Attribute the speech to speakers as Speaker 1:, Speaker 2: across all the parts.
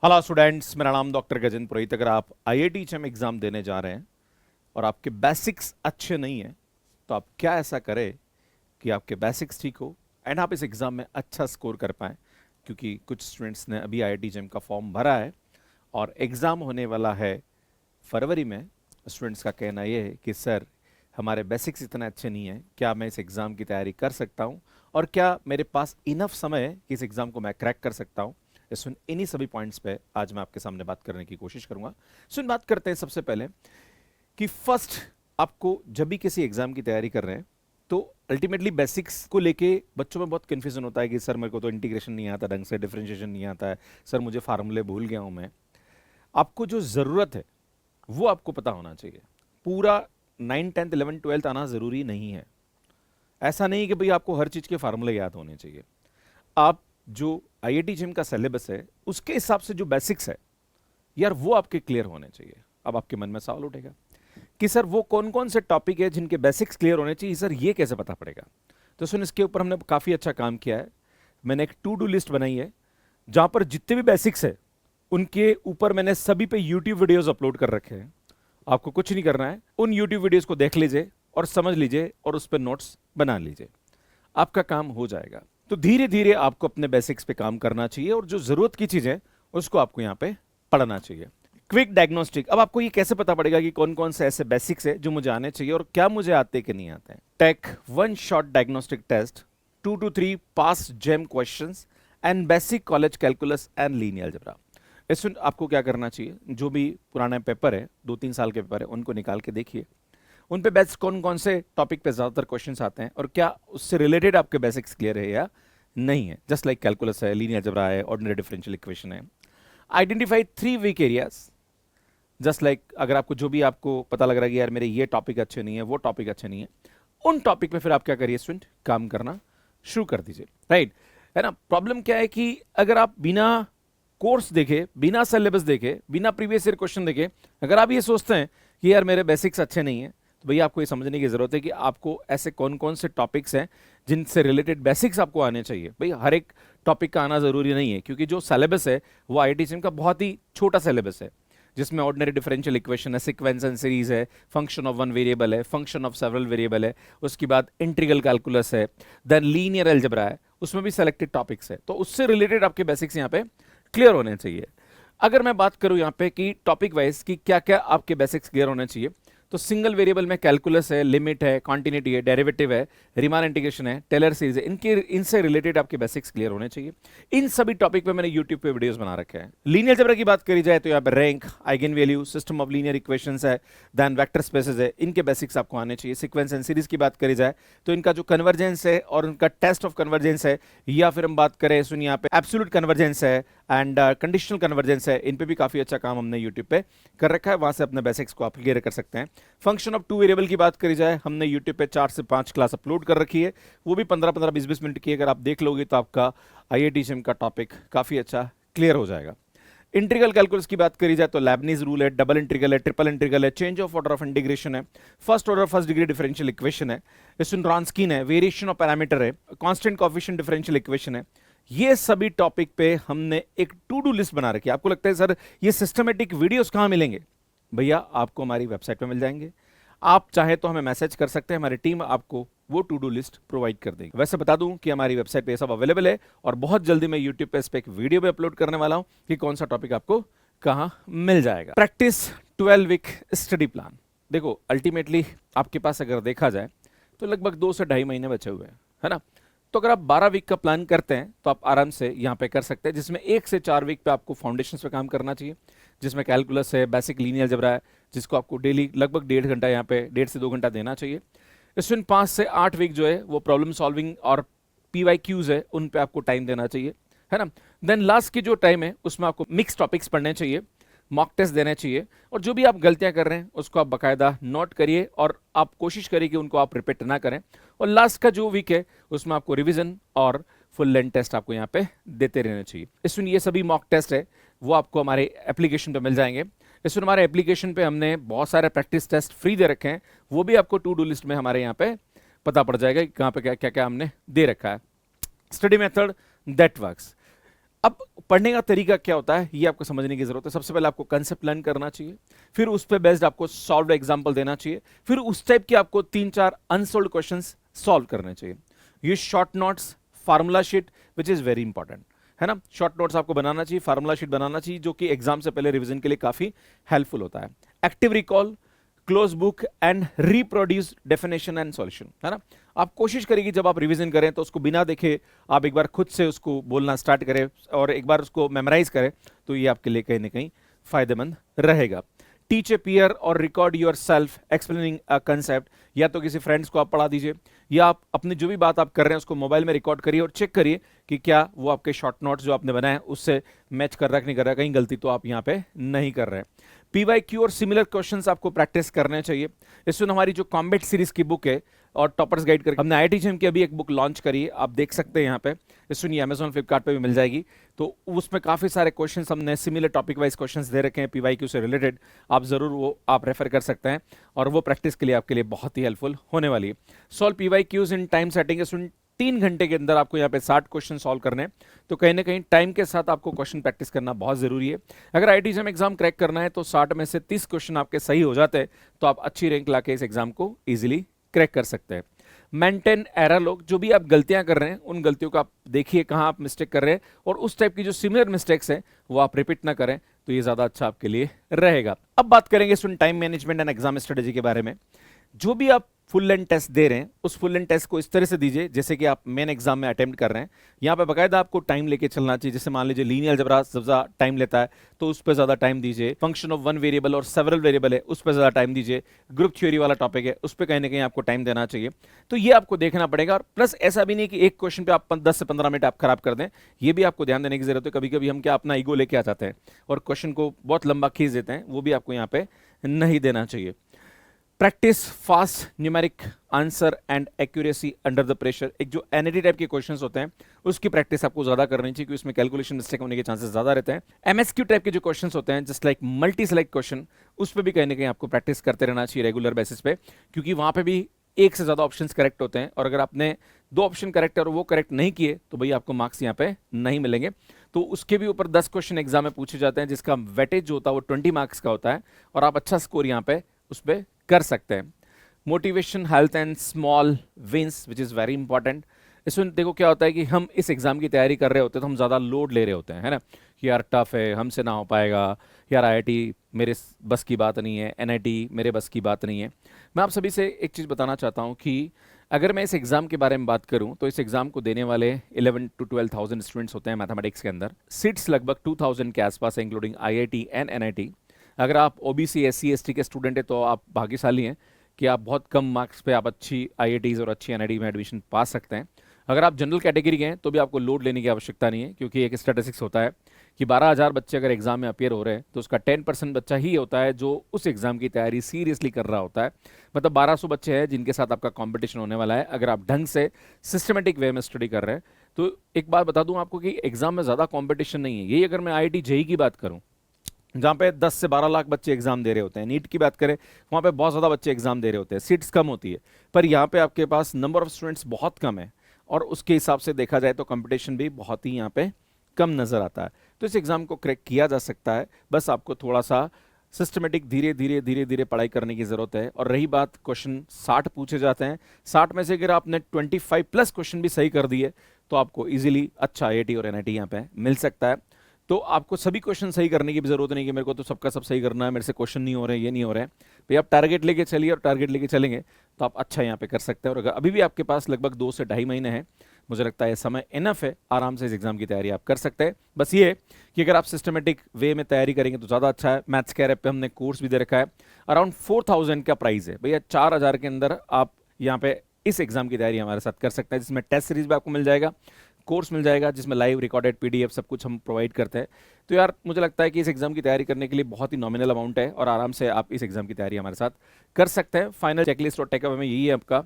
Speaker 1: Hello students, मेरा नाम doctor Gajendra पुरोहित। अगर आप आईआईटी जेईई एग्जाम देने जा रहे हैं और आपके बेसिक्स अच्छे नहीं हैं तो आप क्या ऐसा करें कि आपके बेसिक्स ठीक हो एंड आप इस एग्ज़ाम में अच्छा स्कोर कर पाएँ। क्योंकि कुछ स्टूडेंट्स ने अभी आईआईटी जेईई का फॉर्म भरा है और एग्ज़ाम होने वाला है फरवरी में। स्टूडेंट्स का कहना ये है कि सर, हमारे बेसिक्स इतने अच्छे नहीं हैं, क्या मैं इस एग्ज़ाम की तैयारी कर सकता हूँ और क्या मेरे पास इनफ समय है कि इस एग्ज़ाम को मैं क्रैक कर सकता हूँ। सुन, इन्हीं सभी पॉइंट्स पे आज मैं आपके सामने बात करने की कोशिश करूंगा। सुन, बात करते हैं सबसे पहले कि फर्स्ट, आपको जब भी किसी एग्जाम की तैयारी कर रहे हैं तो अल्टीमेटली बेसिक्स को लेके बच्चों में बहुत कंफ्यूजन होता है कि सर मेरे को तो इंटीग्रेशन नहीं आता ढंग से, डिफरेंशिएशन नहीं आता है, सर मुझे फार्मूले भूल गया हूं मैं। आपको जो ज़रूरत है वो आपको पता होना चाहिए। पूरा 9, 10, 11, 12 आना ज़रूरी नहीं है। ऐसा नहीं कि भाई आपको हर चीज़ के फार्मूले याद होने चाहिए। आप जो आईआईटी जेईई का सिलेबस है उसके हिसाब से जो बेसिक्स है यार, वो आपके क्लियर होने चाहिए। अब आपके मन में सवाल उठेगा कि सर वो कौन कौन से टॉपिक है जिनके बेसिक्स क्लियर होने चाहिए, सर ये कैसे पता पड़ेगा। तो सुन, इसके ऊपर हमने काफ़ी अच्छा काम किया है। मैंने एक टू डू लिस्ट बनाई है जहां पर जितने भी बेसिक्स है उनके ऊपर मैंने सभी पे यूट्यूब वीडियोस अपलोड कर रखे हैं। आपको कुछ नहीं करना है, उन यूट्यूब वीडियोस को देख लीजिए और समझ लीजिए और उस पर नोट्स बना लीजिए, आपका काम हो जाएगा। तो धीरे धीरे आपको अपने बेसिक्स पे काम करना चाहिए और जो जरूरत की चीजें उसको आपको यहां पे पढ़ना चाहिए। क्विक डायग्नोस्टिक, अब आपको ये कैसे पता पड़ेगा कि कौन कौन से ऐसे बेसिक्स है जो मुझे आने चाहिए और क्या मुझे आते कि नहीं आते हैं। Take 1 short diagnostic test, 2 to 3 past JAM questions and basic college calculus and linear algebra. इसमें आपको क्या करना चाहिए, जो भी पुराने पेपर है, 2-3 साल के पेपर है, उनको निकाल के देखिए उन पे बेस्ट कौन कौन से टॉपिक पे ज्यादातर क्वेश्चंस आते हैं और क्या उससे रिलेटेड आपके बेसिक्स क्लियर है या नहीं है। जस्ट लाइक कैलकुलस है, लीनियर अलजेब्रा है, ऑर्डिनरी डिफरेंशियल इक्वेशन है। Identify 3 weak areas. Just like अगर आपको जो भी आपको पता लग रहा है कि यार मेरे ये टॉपिक अच्छे नहीं है, वो टॉपिक अच्छे नहीं है, उन टॉपिक पे फिर आप क्या करिए स्टूडेंट, काम करना शुरू कर दीजिए। राइट है ना। प्रॉब्लम क्या है कि अगर आप बिना कोर्स देखे, बिना सिलेबस देखे, बिना प्रीवियस ईयर क्वेश्चन देखे अगर आप ये सोचते हैं कि यार मेरे बेसिक्स अच्छे नहीं है, तो भैया आपको ये समझने की जरूरत है कि आपको ऐसे कौन कौन से टॉपिक्स हैं जिनसे रिलेटेड बेसिक्स आपको आने चाहिए। भाई हर एक टॉपिक का आना जरूरी नहीं है, क्योंकि जो सिलेबस है वो आईआईटी जेईई का बहुत ही छोटा सिलेबस है, जिसमें ऑर्डिनरी डिफरेंशियल इक्वेशन है, सीक्वेंस एंड सीरीज है, फंक्शन ऑफ वन वेरिएबल है, फंक्शन ऑफ सेवरल वेरिएबल है, उसके बाद इंटीग्रल कैलकुलस है, देन लीनियर अलजेब्रा है, उसमें भी सेलेक्टेड टॉपिक्स है। तो उससे रिलेटेड आपके बेसिक्स यहाँ पे क्लियर होने चाहिए। अगर मैं बात करूं यहाँ पे कि टॉपिक वाइज कि क्या क्या आपके बेसिक्स क्लियर होने चाहिए, तो सिंगल वेरिएबल में कैलकुलस है, लिमिट है, कॉन्टिन्यूटी है, डेरिवेटिव है, रीमान इंटीग्रेशन है, टेलर सीरीज है, इनसे रिलेटेड आपके बेसिक्स क्लियर होने चाहिए। इन सभी टॉपिक पे मैंने यूट्यूब पे वीडियोस बना रखे हैं। लीनियर अलजेब्रा की बात करी जाए तो यहाँ पे rank, eigen value, system of linear equations है, देन वेक्टर स्पेसेस है, इनके बेसिक्स आपको आने चाहिए। सीक्वेंस एंड सीरीज की बात करी जाए तो इनका जो कन्वर्जेंस है और उनका टेस्ट ऑफ कन्वर्जेंस है, या फिर हम बात करें सुन यहाँ पे एब्सोल्यूट कन्वर्जेंस है एंड कंडीशनल कन्वर्जेंस है, इन पे भी काफी अच्छा काम हमने यूट्यूब पे कर रखा है, वहां से अपने बेसिक्स को आप क्लियर कर सकते हैं। फंक्शन ऑफ 2 वेरिएबल की बात करी जाए, हमने यूट्यूब पे 4 से 5 क्लास अपलोड कर रखी है, वो भी 15-15, 20-20 मिनट की। अगर आप देख लोगे तो आपका आईआईटी जेईई का टॉपिक काफी अच्छा क्लियर हो जाएगा। इंटीग्रल कैलकुलस की बात करी जाए तो लेबनीज रूल है, डबल इंटीग्रल है, ट्रिपल इंटीग्रल है, change of order of integration है, first order first degree differential equation है, रॉन्स्किन है, वेरिएशन ऑफ पैरामीटर है, कांस्टेंट कोएफिशिएंट डिफरेंशियल इक्वेशन है। ये सभी टॉपिक पे हमने एक टू डू लिस्ट बना रखी है। आपको लगता है सर ये सिस्टमेटिक वीडियोस कहां मिलेंगे? भैया आपको हमारी वेबसाइट पे मिल जाएंगे। आप चाहे तो हमें मैसेज कर सकते हैं, हमारी टीम आपको वो टू डू लिस्ट प्रोवाइड कर देगी। वैसे बता दूं कि हमारी वेबसाइट पे सब अवेलेबल है और बहुत जल्दी मैं यूट्यूब पे इस पे एक वीडियो भी अपलोड करने वाला हूं कि कौन सा टॉपिक आपको कहां मिल जाएगा। Practice 12 week study plan. देखो अल्टीमेटली आपके पास अगर देखा जाए तो लगभग 2 से 2.5 महीने बचे हुए हैं, है ना। तो अगर आप 12 वीक का प्लान करते हैं तो आप आराम से यहाँ पे कर सकते हैं, जिसमें 1 से 4 वीक पे आपको फाउंडेशन पे काम करना चाहिए, जिसमें कैलकुलस है, बेसिक लीनियर अलजेब्रा है, जिसको आपको डेली लगभग 1.5 घंटा यहाँ पे 1.5 से 2 घंटा देना चाहिए। इसमें 5 से 8 वीक जो है वो प्रॉब्लम सॉल्विंग और PYQs है, उन पे आपको टाइम देना चाहिए, है ना। देन लास्ट की जो टाइम है उसमें आपको मिक्स टॉपिक्स पढ़ने चाहिए, मॉक टेस्ट देने चाहिए, और जो भी आप गलतियां कर रहे हैं उसको आप बाकायदा नोट करिए और आप कोशिश करिए कि उनको आप रिपीट ना करें। और लास्ट का जो वीक है उसमें आपको रिवीजन और फुल लेंथ टेस्ट आपको यहाँ पे देते रहने चाहिए। इसमें ये सभी मॉक टेस्ट है वो आपको हमारे एप्लीकेशन पे मिल जाएंगे। इसमें हमारे एप्लीकेशन पे हमने बहुत सारे प्रैक्टिस टेस्ट फ्री दे रखे हैं, वो भी आपको टू डू लिस्ट में हमारे यहाँ पे पता पड़ जाएगा कि कहाँ पे क्या क्या क्या हमने दे रखा है। Study method that works. अब पढ़ने का तरीका क्या होता है ये आपको समझने की जरूरत है। सबसे पहले आपको कंसेप्ट लर्न करना चाहिए, फिर उस पर बेस्ड आपको सॉल्व एग्जांपल देना चाहिए, फिर उस टाइप के आपको 3-4 अनसॉल्व क्वेश्चंस सॉल्व करने चाहिए। ये short notes, formula sheet which is very important, है ना। शॉर्ट नोट्स आपको बनाना चाहिए, फार्मूला शीट बनाना चाहिए, जो कि एग्जाम से पहले रिवीजन के लिए काफी हेल्पफुल होता है। Active recall, close book and reproduce definition and solution, है ना। आप कोशिश करिए जब आप रिवीजन करें तो उसको बिना देखे आप एक बार खुद से उसको बोलना स्टार्ट करें और एक बार उसको मेमोराइज करें, तो ये आपके लिए कहीं ना कहीं फायदेमंद रहेगा। टीच ए पीयर और record your self explaining a concept, या तो किसी फ्रेंड्स को आप पढ़ा दीजिए, या आप अपनी जो भी बात आप कर रहे हैं उसको मोबाइल में रिकॉर्ड करिए और चेक करिए कि क्या वो आपके शॉर्ट नोट्स जो आपने बनाए हैं उससे मैच कर रहा है कि नहीं कर रहा है, कहीं गलती तो आप यहाँ पे नहीं कर रहे हैं। पीवाईक्यू और सिमिलर क्वेश्चंस आपको प्रैक्टिस करने चाहिए। इसमें हमारी जो कॉम्बैट सीरीज की बुक है और टॉपर्स गाइड करके हमने आईआईटी जेईई की अभी एक बुक लॉन्च करी है, आप देख सकते हैं यहाँ पे, इसमें अमेजॉन फ्लिपकार्ट पे भी मिल जाएगी। तो उसमें काफी सारे क्वेश्चंस हमने सिमिलर टॉपिक वाइज क्वेश्चंस दे रखे हैं पीवाईक्यू से रिलेटेड, आप जरूर वो आप रेफर कर सकते हैं और वो प्रैक्टिस के लिए आपके लिए बहुत ही हेल्पफुल होने वाली है। Solve PYQs in time setting, इसमें 3 घंटे के अंदर आपको यहाँ पे 60 क्वेश्चन सॉल्व करने हैं, तो कहीं ना कहीं टाइम के साथ आपको क्वेश्चन प्रैक्टिस करना बहुत जरूरी है। अगर आईआईटी जेईई एग्जाम क्रैक करना है तो 60 में से 30 क्वेश्चन आपके सही हो जाते हैं तो आप अच्छी रैंक लाके इस एग्जाम को इजीली क्रैक कर सकते हैं। मेंटेन एरर लॉग, जो भी आप गलतियां कर रहे हैं उन गलतियों को आप देखिए कहां आप मिस्टेक कर रहे हैं और उस टाइप की जो सिमिलर मिस्टेक्स हैं वो आप रिपीट ना करें, तो ये ज्यादा अच्छा आपके लिए रहेगा। अब बात करेंगे student time management and exam strategy के बारे में। जो भी आप फुल लेंथ टेस्ट दे रहे हैं उस फुल लेंथ टेस्ट को इस तरह से दीजिए जैसे कि आप मेन एग्जाम में अटेम्प्ट कर रहे हैं। यहाँ पे बकायदा आपको टाइम लेके चलना चाहिए, जैसे मान लीजिए लीनियर अलजेब्रा ज्यादा टाइम लेता है तो उस पर ज्यादा टाइम दीजिए, फंक्शन ऑफ वन वेरिएबल और सेवरल वेरिएबल है उस पर ज्यादा टाइम दीजिए, ग्रुप थ्योरी वाला टॉपिक है उस पर कहीं ना कहीं आपको टाइम देना चाहिए। तो ये आपको देखना पड़ेगा, और प्लस ऐसा भी नहीं कि एक क्वेश्चन पे आप 10 से 15 मिनट आप खराब कर दें, ये भी आपको ध्यान देने की जरूरत है। कभी कभी हम क्या अपना ईगो लेके आ जाते हैं और क्वेश्चन को बहुत लंबा खींच देते हैं, वो भी आपको यहाँ पे नहीं देना चाहिए। Practice fast numeric answer and accuracy under the pressure, एक जो एनईटी टाइप के क्वेश्चंस होते हैं उसकी प्रैक्टिस आपको ज्यादा करनी चाहिए क्योंकि उसमें कैलकुलेशन मिस्टेक होने के चांसेस ज्यादा रहते हैं। एमएसक्यू टाइप के जो क्वेश्चंस होते हैं just like multi select question, उस पर भी कहीं ना कहीं आपको प्रैक्टिस करते रहना चाहिए रेगुलर बेसिस पे, क्योंकि वहां पे भी एक से ज्यादा ऑप्शंस करेक्ट होते हैं और अगर आपने 2 ऑप्शन करेक्ट और वो करेक्ट नहीं किए तो भाई आपको मार्क्स यहाँ पे नहीं मिलेंगे। तो उसके भी ऊपर 10 क्वेश्चन एग्जाम में पूछे जाते हैं जिसका वेटेज जो होता है वो 20 मार्क्स का होता है और आप अच्छा स्कोर यहाँ पे उस पर कर सकते हैं। Motivation, health and small wins which is very important. इसमें देखो क्या होता है कि हम इस एग्जाम की तैयारी कर रहे होते हैं तो हम ज़्यादा लोड ले रहे होते हैं, है ना, कि यार टफ है, हमसे ना हो पाएगा, यार आईआईटी मेरे बस की बात नहीं है, एनआईटी मेरे बस की बात नहीं है। मैं आप सभी से एक चीज़ बताना चाहता हूँ कि अगर मैं इस एग्ज़ाम के बारे में बात करूँ तो इस एग्ज़ाम को देने वाले 11 to 12,000 स्टूडेंट्स होते हैं मैथमेटिक्स के अंदर। सीट्स लगभग 2,000 के आसपास है इंक्लूडिंग आईआईटी एंड एनआईटी। अगर आप ओबीसी एससी एसटी के स्टूडेंट हैं तो आप भाग्यशाली हैं कि आप बहुत कम मार्क्स पे आप अच्छी आईआईटीज़ और अच्छी एनआईटी में एडमिशन पा सकते हैं। अगर आप जनरल कैटेगरी के हैं तो भी आपको लोड लेने की आवश्यकता नहीं है, क्योंकि एक स्टैटिस्टिक्स होता है कि 12,000 बच्चे अगर एग्जाम में अपियर हो रहे हैं तो उसका 10% बच्चा ही होता है जो उस एग्जाम की तैयारी सीरियसली कर रहा होता है। मतलब 1200 बच्चे हैं जिनके साथ आपका कंपटीशन होने वाला है अगर आप ढंग से सिस्टमेटिक वे में स्टडी कर रहे हैं। तो एक बात बता दूं आपको कि एग्जाम में ज़्यादा कॉम्पिटिशन नहीं है। यही अगर मैं आईआईटी जेईई की बात करूँ जहाँ पे 10 से 12 लाख बच्चे एग्जाम दे रहे होते हैं, नीट की बात करें वहाँ पे बहुत ज़्यादा बच्चे एग्जाम दे रहे होते हैं, सीट्स कम होती है, पर यहाँ पे आपके पास नंबर ऑफ स्टूडेंट्स बहुत कम है और उसके हिसाब से देखा जाए तो कंपटीशन भी बहुत ही यहाँ पे कम नज़र आता है। तो इस एग्ज़ाम को क्रैक किया जा सकता है, बस आपको थोड़ा सा सिस्टमेटिक धीरे धीरे धीरे धीरे पढ़ाई करने की ज़रूरत है। और रही बात क्वेश्चन 60 पूछे जाते हैं, 60 में से अगर आपने 25 प्लस क्वेश्चन भी सही कर दिए तो आपको इजीली अच्छा आईआईटी और एनआईटी यहाँ पे मिल सकता है। तो आपको सभी क्वेश्चन सही करने की भी जरूरत नहीं कि मेरे को तो सबका सब सही करना है, मेरे से क्वेश्चन नहीं हो रहे हैं, ये नहीं हो रहे हैं। भाई आप टारगेट लेके चलिए और टारगेट लेके चलेंगे तो आप अच्छा यहाँ पे कर सकते हैं। और अगर अभी भी आपके पास लगभग 2 से 2.5 महीने हैं, मुझे लगता है समय इनफ है, आराम से इस एग्जाम की तैयारी आप कर सकते हैं। बस ये है कि अगर आप सिस्टमेटिक वे में तैयारी करेंगे तो ज़्यादा अच्छा है। मैथ्स कैर ऐप पे हमने कोर्स भी दे रखा है, अराउंड 4,000 का प्राइस है भैया, 4,000 के अंदर आप यहाँ पे इस एग्जाम की तैयारी हमारे साथ कर सकते हैं, जिसमें टेस्ट सीरीज भी आपको मिल जाएगा, कोर्स मिल जाएगा जिसमें लाइव रिकॉर्डेड पीडीएफ सब कुछ हम प्रोवाइड करते हैं। तो यार मुझे लगता है कि इस एग्जाम की तैयारी करने के लिए बहुत ही नॉमिनल अमाउंट है और आराम से आप इस एग्जाम की तैयारी हमारे साथ कर सकते हैं। फाइनल चेकलिस्ट और टेकअवे में यही है आपका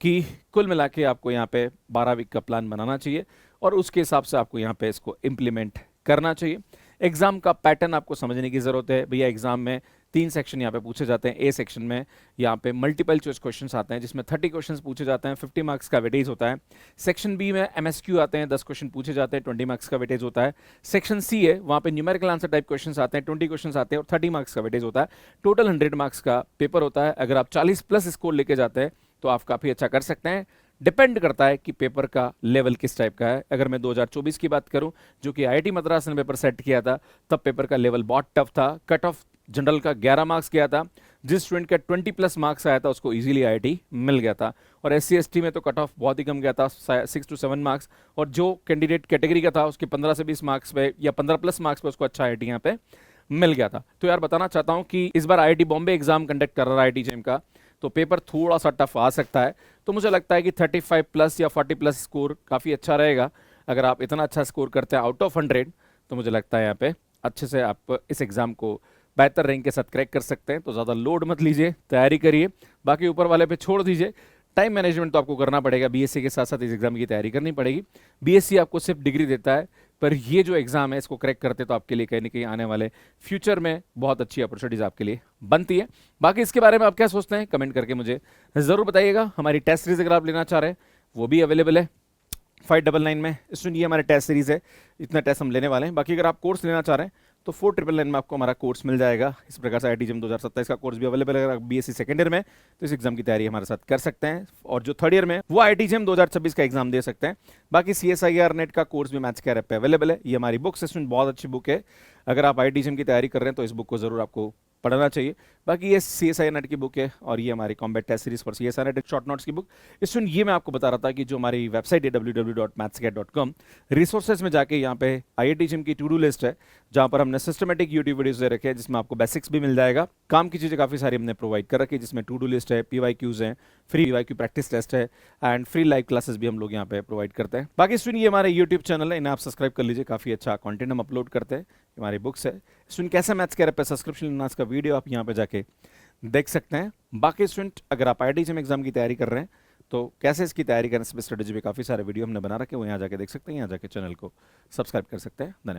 Speaker 1: कि कुल मिला के आपको यहाँ पे 12 वीक का प्लान बनाना चाहिए और उसके हिसाब से आपको यहाँ पे इसको इम्प्लीमेंट करना चाहिए। एग्जाम का पैटर्न आपको समझने की जरूरत है। भैया एग्जाम में 3 सेक्शन यहाँ पे पूछे जाते हैं। ए सेक्शन में यहाँ पे मल्टीपल चॉइस क्वेश्चंस आते हैं जिसमें 30 क्वेश्चंस पूछे जाते हैं, 50 मार्क्स का वेटेज होता है। सेक्शन बी में एमएसक्यू आते हैं, 10 क्वेश्चन पूछे जाते हैं, 20 मार्क्स का वेटेज होता है। सेक्शन सी है, वहाँ पे न्यूमेरिकल आंसर टाइप क्वेश्चंस आते हैं, 20 क्वेश्चंस आते हैं और 30 मार्क्स का वेटेज होता है। टोटल 100 मार्क्स का पेपर होता है। अगर आप 40 प्लस स्कोर लेके जाते हैं तो आप काफी अच्छा कर सकते हैं। डिपेंड करता है कि पेपर का लेवल किस टाइप का है। अगर मैं 2024 की बात करूं, जो कि आईआईटी मद्रास ने पेपर सेट किया था, तब पेपर का लेवल बहुत टफ था। कट ऑफ जनरल का 11 मार्क्स गया था। जिस स्टूडेंट का 20 प्लस मार्क्स आया था उसको इजीली आईआईटी मिल गया था। और एससी एसटी में तो कट ऑफ बहुत ही कम गया था, 6 to 7 मार्क्स। और जो कैंडिडेट कैटेगरी का था उसके 15 से 20 मार्क्स पे या 15 प्लस मार्क्स पे उसको अच्छा आईआईटी यहाँ पे मिल गया था। तो यार बताना चाहता हूँ कि इस बार आईआईटी बॉम्बे एग्जाम कंडक्ट कर रहा है आईआईटी जेम का, तो पेपर थोड़ा सा टफ आ सकता है। तो मुझे लगता है कि 35 प्लस या 40 प्लस स्कोर काफ़ी अच्छा रहेगा। अगर आप इतना अच्छा स्कोर करते हैं आउट ऑफ 100, तो मुझे लगता है यहाँ पे अच्छे से आप इस एग्ज़ाम को बेहतर रैंक के साथ क्रैक कर सकते हैं। तो ज़्यादा लोड मत लीजिए, तैयारी करिए, बाकी ऊपर वाले पे छोड़ दीजिए। टाइम मैनेजमेंट तो आपको करना पड़ेगा, बीएससी के साथ साथ इस एग्जाम की तैयारी करनी पड़ेगी। बीएससी आपको सिर्फ डिग्री देता है, पर ये जो एग्जाम है इसको क्रैक करते तो आपके लिए कहीं ना कहीं आने वाले फ्यूचर में बहुत अच्छी अपॉर्चुनिटीज आपके लिए बनती है। बाकी इसके बारे में आप क्या सोचते हैं कमेंट करके मुझे जरूर बताइएगा। हमारी टेस्ट सीरीज अगर आप लेना चाह रहे हैं वो भी अवेलेबल है 599 में। सुनिए हमारे टेस्ट सीरीज है, इतना टेस्ट हम लेने वाले हैं। बाकी अगर आप कोर्स लेना चाह रहे हैं तो 4999 में आपको हमारा कोर्स मिल जाएगा। इस प्रकार से आईआईटी जेम 2027 का कोर्स भी अवेलेबल है। अगर आप बीएससी सेकेंड ईयर में तो इस एग्जाम की तैयारी हमारे साथ कर सकते हैं, और जो थर्ड ईयर में वो आईआईटी जेम 2026 का एग्जाम दे सकते हैं। बाकी CSIR नेट का कोर्स भी मैथ्स के ऐप पे अवेलेबल है। ये हमारी बुक सेशन बहुत अच्छी बुक है। अगर आप आईआईटी जेम की तैयारी कर रहे हैं तो इस बुक को जरूर आपको पढ़ना चाहिए। बाकी ये CSIR नेट की बुक है और ये हमारी combat test series for CSIR NET short notes की बुक। इसमें ये मैं आपको बता रहा था कि जो हमारी वेबसाइट है www.mathscat.com, रिसोर्सेज में जाके यहाँ पे आईआईटी जेम की टू डू लिस्ट है, जहाँ पर हमने सिस्टमेटिक यूट्यूब वीडियोस दे रखे हैं जिसमें आपको बेसिक्स भी मिल जाएगा। काम की चीज़ें काफ़ी सारी हमने प्रोवाइड कर रखी है, जिसमें टू डू लिस्ट है, PYQs हैं, फ्री PYQ प्रैक्टिस टेस्ट है एंड फ्री लाइव क्लासेस भी हम लोग यहाँ पे प्रोवाइड करते हैं। बाकी सुनिए हमारे यूट्यूब चैनल है, इन्हें आप सब्सक्राइब कर लीजिए, काफ़ी अच्छा कंटेंट हम अपलोड करते हैं। हमारी बुक्स है सुन कैसे मैथ्स के पे सब्सक्रिप्शन लेना, इसका वीडियो आप यहाँ पे जाके देख सकते हैं। बाकी स्टूडेंट अगर आप आईआईटी जेम एग्जाम की तैयारी कर रहे हैं तो कैसे इसकी तैयारी करने से स्ट्रेटेजी पे काफ़ी सारे वीडियो हमने बना रखे हैं, वो यहाँ जाके देख सकते हैं, यहाँ जाके चैनल को सब्सक्राइब कर सकते हैं। धन्यवाद।